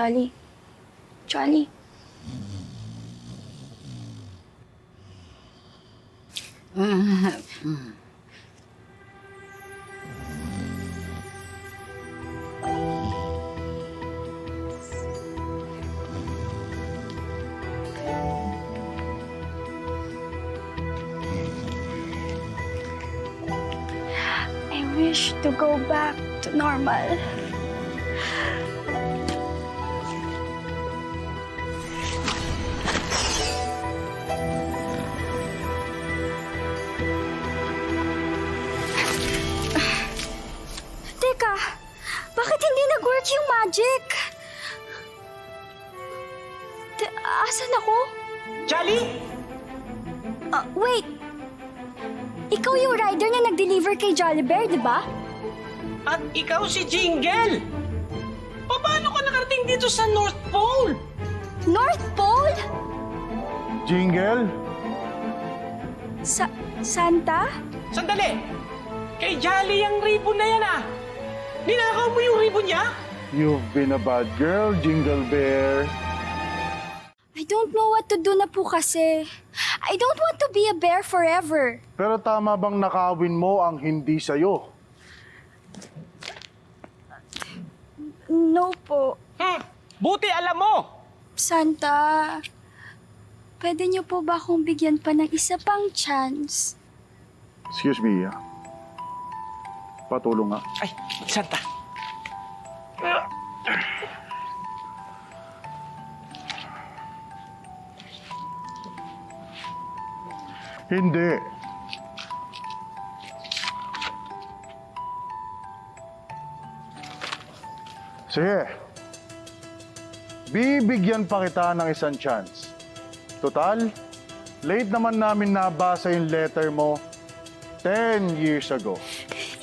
Jolly. Jolly. I wish to go back to normal. Teka, bakit hindi nag-work yung magic? Asan ako? Jolly! Wait! Ikaw yung rider na nag-deliver kay Jolly Bear, di ba? At ikaw si Jingle! Paano ka nakarating dito sa North Pole? North Pole? Jingle? Santa? Sandali! Kay Jolly ang ribbon na yan ah! Ninakaw mo yung ribbon niya? You've been a bad girl, Jingle Bear. I don't know what to do na po kasi. I don't want to be a bear forever. Pero tama bang nakawin mo ang hindi sa'yo? No po. Buti alam mo! Santa, pwede niyo po ba akong bigyan pa ng isa pang chance? Excuse me, patulong nga. Ay, Santa. Hindi. Sige. Bibigyan pa kita ng isang chance. Total, late naman namin nabasa yung letter mo 10 years ago.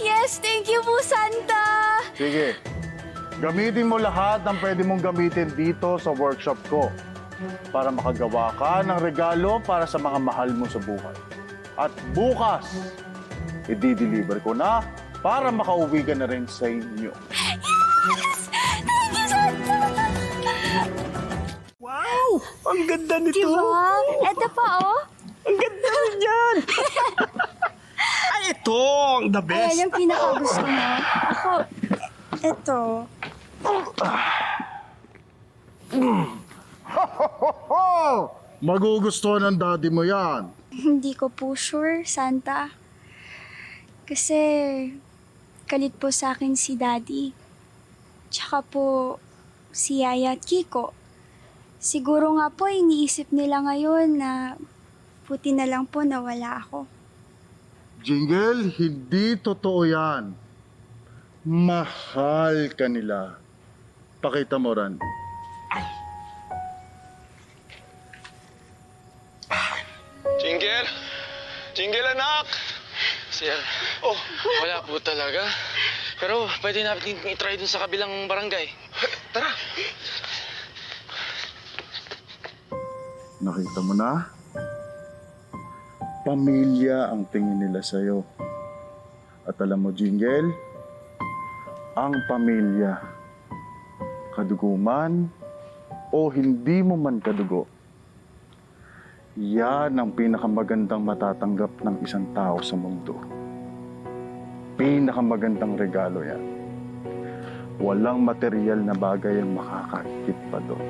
Yes, thank you po, Santa! Sige. Gamitin mo lahat ng pwede mong gamitin dito sa workshop ko para makagawa ka ng regalo para sa mga mahal mo sa buhay. At bukas, i-deliver ko na para makauwi ka na rin sa inyo. Yes! Thank you, Santa! Wow! Ang ganda nito! Diba? Eto pa, oh. Ang ganda niyan! Ay, ito! The best! Ayan yung pinakagusto mo. Ako, eto. Magugustuhan ng daddy mo yan. Hindi ko po sure, Santa. Kasi galit po sa akin si Daddy. Tsaka po si Yaya at Kiko. Siguro nga po iniisip nila ngayon na buti na lang po na wala ako. Jingle, hindi totoo yan. Mahal ka nila. Pakita mo, Ran. Jingle! Jingle, anak! Sir, wala po talaga. Pero pwede natin i-try dun sa kabilang barangay. Tara! Nakita mo na? Pamilya ang tingin nila sa'yo. At alam mo, Jingle, ang pamilya, kadugo man o hindi mo man kadugo, yan ang pinakamagandang matatanggap ng isang tao sa mundo. Pinakamagandang regalo yan. Walang material na bagay ang makakakit pa doon.